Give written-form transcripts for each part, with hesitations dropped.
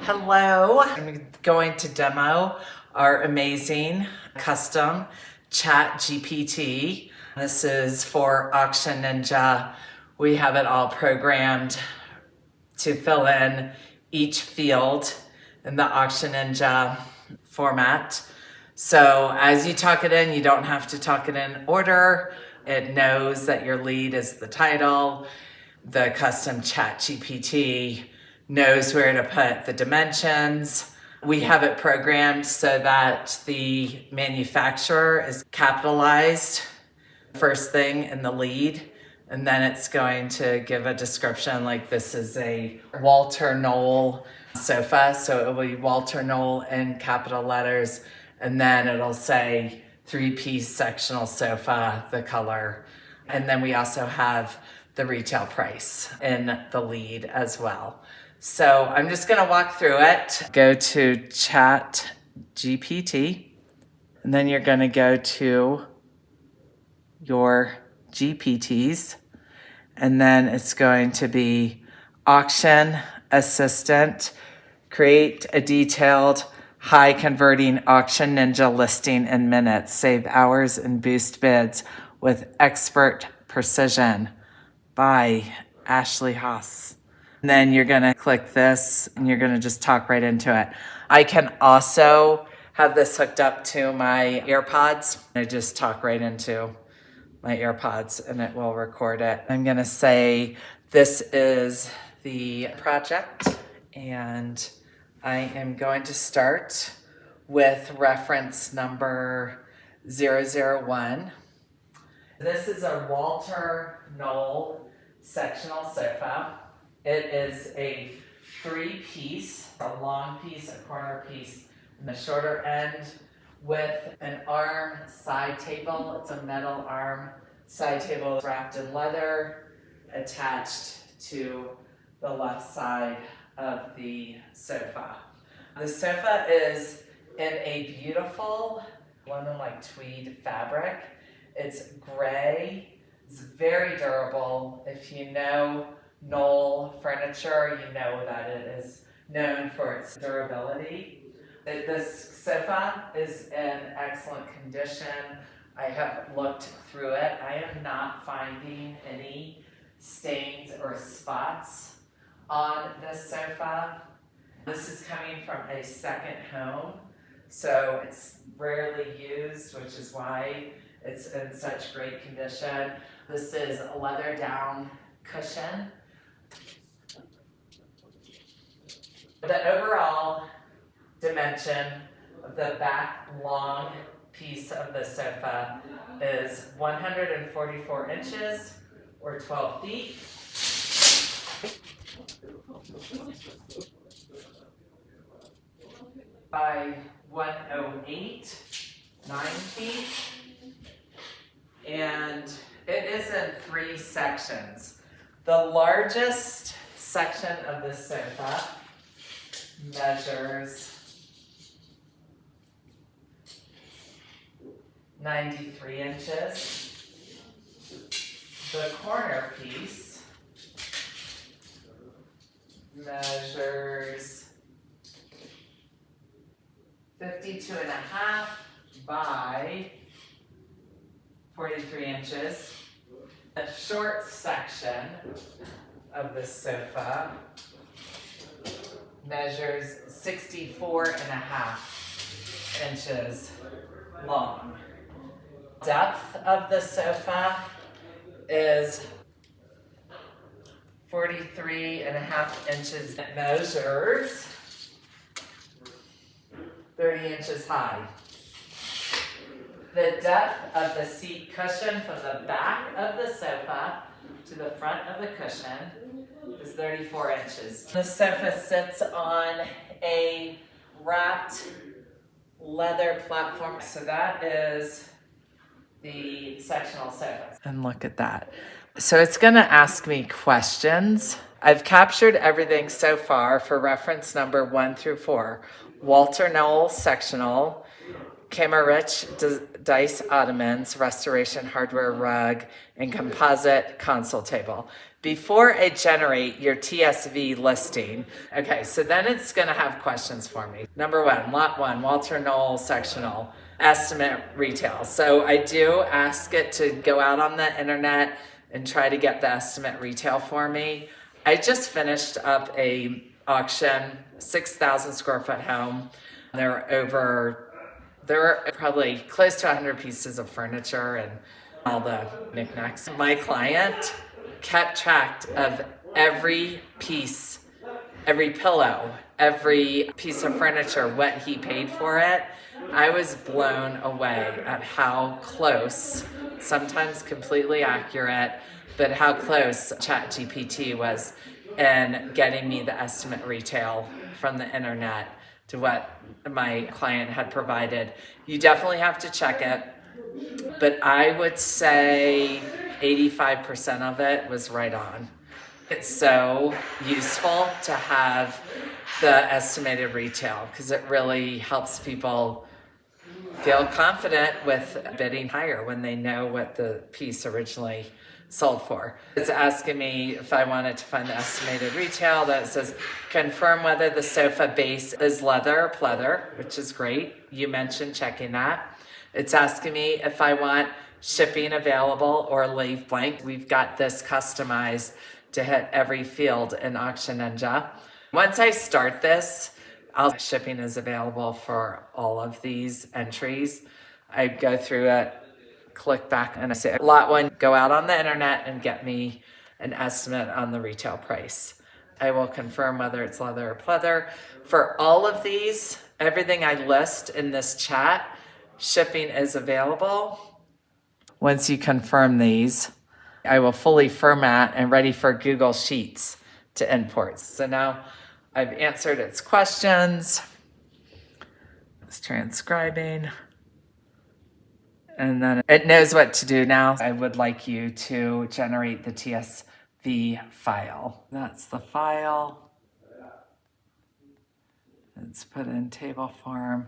Hello, I'm going to demo our amazing custom ChatGPT. This is for Auction Ninja. We have it all programmed to fill in each field in the Auction Ninja format. So as you talk it in, you don't have to talk it in order. It knows that your lead is the title. The custom ChatGPT knows where to put the dimensions. We have it programmed so that the manufacturer is capitalized first thing in the lead, and then it's going to give a description like this is a Walter Knoll sofa, so it will be Walter Knoll in capital letters, and then it'll say 3-piece sectional sofa, the color, and then we also have the retail price in the lead as well. So I'm just going to walk through it. Go to Chat GPT, and then you're going to go to your GPTs, and then it's going to be Auction Assistant, create a detailed, high converting Auction Ninja listing in minutes, save hours and boost bids with expert precision by Ashley Haas. And then you're going to click this and you're going to just talk right into it. I can also have this hooked up to my AirPods. I just talk right into my AirPods and it will record it. I'm going to say this is the project and I am going to start with reference number 001. This is a Walter Knoll sectional sofa. It is a 3-piece, a long piece, a corner piece, and the shorter end with an arm side table. It's a metal arm side table wrapped in leather, attached to the left side of the sofa. The sofa is in a beautiful London like tweed fabric. It's gray. It's very durable. If you know Knoll furniture, you know that it is known for its durability. This sofa is in excellent condition. I have looked through it. I am not finding any stains or spots on this sofa. This is coming from a second home, so it's rarely used, which is why it's in such great condition. This is a leather down cushion. The overall dimension of the back long piece of the sofa is 144 inches or 12 feet. By 108, 9 feet. And it is in 3 sections. The largest section of this sofa measures 93 inches. The corner piece measures 52.5 by 43 inches. The short section of the sofa measures 64.5 inches long. Depth of the sofa is 43.5 inches. It measures 30 inches high. The depth of the seat cushion from the back of the sofa to the front of the cushion is 34 inches. The sofa sits on a wrapped leather platform. So that is the sectional sofa. And look at that. So it's going to ask me questions. I've captured everything so far for reference number 1 through 4. Walter Knoll sectional. Camera Rich Dice Ottomans, Restoration Hardware Rug, and Composite Console Table. Before it generate your TSV listing, okay, so then it's gonna have questions for me. Number one, lot one, Walter Knoll sectional, estimate retail. So I do ask it to go out on the internet and try to get the estimate retail for me. I just finished up a auction, 6,000 square foot home. There were probably close to 100 pieces of furniture and all the knickknacks. My client kept track of every piece, every pillow, every piece of furniture, what he paid for it. I was blown away at how close, sometimes completely accurate, but how close ChatGPT was in getting me the estimate retail from the internet to what my client had provided. You definitely have to check it, but I would say 85% of it was right on. It's so useful to have the estimated retail because it really helps people feel confident with bidding higher when they know what the piece originally sold for. It's asking me if I wanted to find the estimated retail. That says confirm whether the sofa base is leather or pleather, which is great. You mentioned checking that. It's asking me if I want shipping available or leave blank. We've got this customized to hit every field in Auction Ninja. Once I start this, shipping is available for all of these entries. I go through it, click back, and I say, lot one, go out on the internet and get me an estimate on the retail price. I will confirm whether it's leather or pleather. For all of these, everything I list in this chat, shipping is available. Once you confirm these, I will fully format and ready for Google Sheets to import. So now I've answered its questions. It's transcribing. And then it knows what to do now. I would like you to generate the TSV file. That's the file. It's put in table form.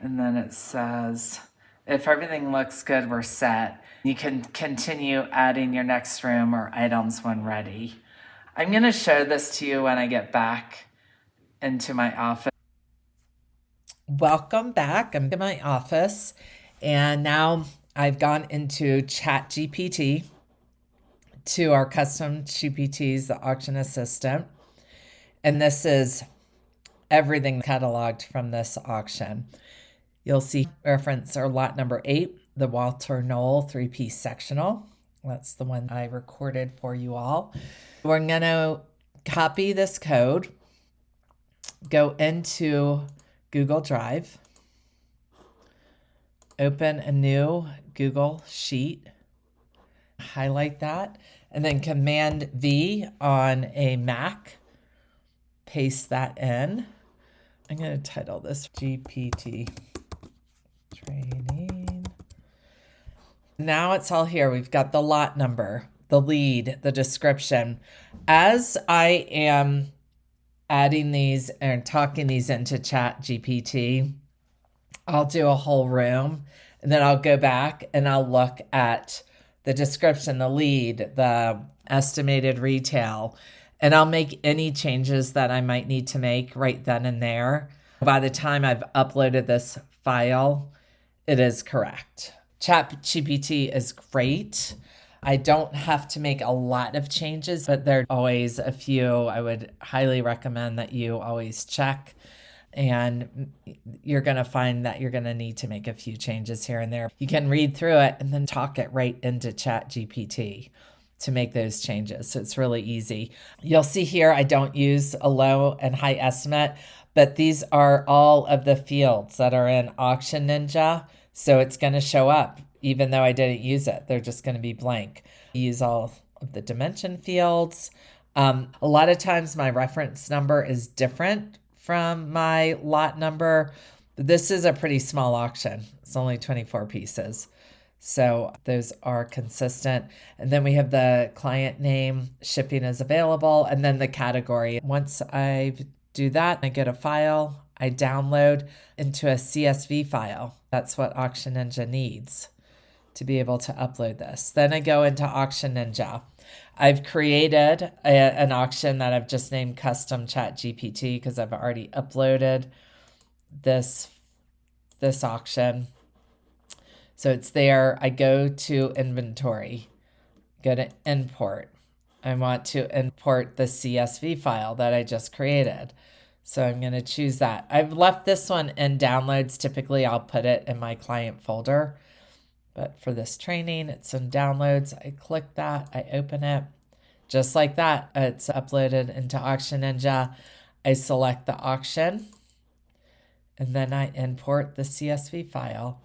And then it says, if everything looks good, we're set. You can continue adding your next room or items when ready. I'm going to show this to you when I get back into my office. Welcome back. I'm in my office, and now I've gone into ChatGPT to our custom GPTs, the Auction Assistant, and this is everything cataloged from this auction. You'll see reference or lot number 8, the Walter Knoll 3-piece sectional. That's the one I recorded for you all. We're going to copy this code, go into Google Drive, open a new Google Sheet, highlight that, and then Command V on a Mac, paste that in. I'm going to title this GPT Training. Now it's all here. We've got the lot number, the lead, the description. As I am adding these and talking these into ChatGPT, I'll do a whole room, and then I'll go back and I'll look at the description, the lead, the estimated retail, and I'll make any changes that I might need to make right then and there. By the time I've uploaded this file, it is correct. ChatGPT is great. I don't have to make a lot of changes, but there are always a few I would highly recommend that you always check. And you're going to find that you're going to need to make a few changes here and there. You can read through it and then talk it right into ChatGPT to make those changes. So it's really easy. You'll see here I don't use a low and high estimate, but these are all of the fields that are in Auction Ninja. So it's going to show up even though I didn't use it. They're just going to be blank. Use all of the dimension fields. A lot of times my reference number is different from my lot number. This is a pretty small auction. It's only 24 pieces. So those are consistent. And then we have the client name, shipping is available, and then the category. Once I do that, I get a file, I download into a CSV file. That's what Auction Ninja needs to be able to upload this. Then I go into Auction Ninja. I've created an auction that I've just named Custom ChatGPT because I've already uploaded this auction. So it's there. I go to inventory, go to import. I want to import the CSV file that I just created. So I'm going to choose that. I've left this one in downloads. Typically, I'll put it in my client folder. But for this training, it's in downloads. I click that, I open it. Just like that, it's uploaded into Auction Ninja. I select the auction, and then I import the CSV file.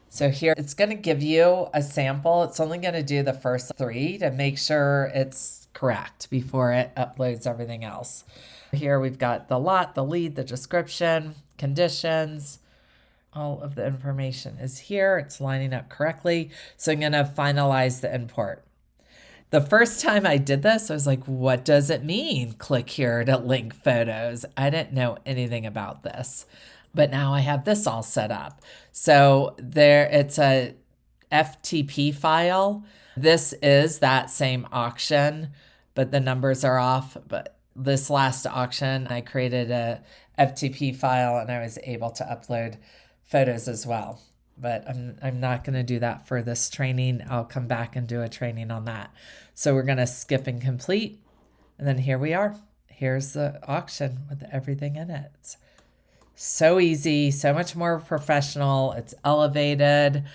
So here it's going to give you a sample. It's only going to do the first 3 to make sure it's correct before it uploads everything else. Here we've got the lot, the lead, the description, conditions. All of the information is here. It's lining up correctly. So I'm going to finalize the import. The first time I did this, I was like, what does it mean? Click here to link photos. I didn't know anything about this, but now I have this all set up. So it's a FTP file. This is that same auction, but the numbers are off. But this last auction, I created a FTP file and I was able to upload photos as well. But I'm not going to do that for this training. I'll come back and do a training on that. So we're going to skip and complete. And then here we are. Here's the auction with everything in it. It's so easy, so much more professional. It's elevated.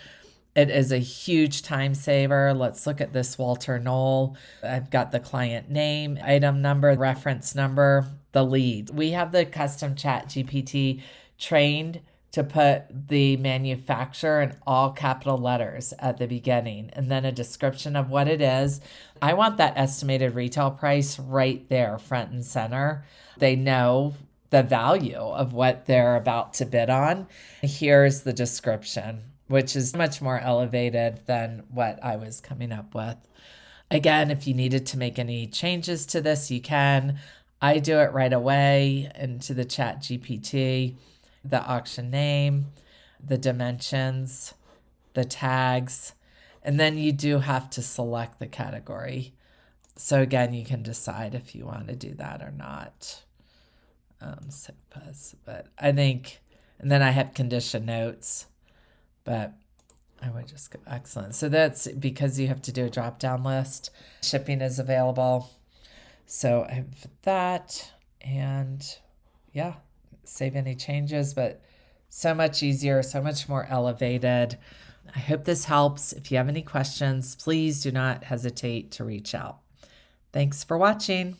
It is a huge time saver. Let's look at this Walter Knoll. I've got the client name, item number, reference number, the lead. We have the custom ChatGPT trained to put the manufacturer in all capital letters at the beginning and then a description of what it is. I want that estimated retail price right there, front and center. They know the value of what they're about to bid on. Here's the description, which is much more elevated than what I was coming up with. Again, if you needed to make any changes to this, you can. I do it right away into the ChatGPT. The auction name, the dimensions, the tags, and then you do have to select the category. So again, you can decide if you want to do that or not. But I think, and then I have condition notes, but I would just go excellent. So that's because you have to do a drop-down list. Shipping is available. So I have that, and yeah. Save any changes, but so much easier, so much more elevated. I hope this helps. If you have any questions, please do not hesitate to reach out. Thanks for watching.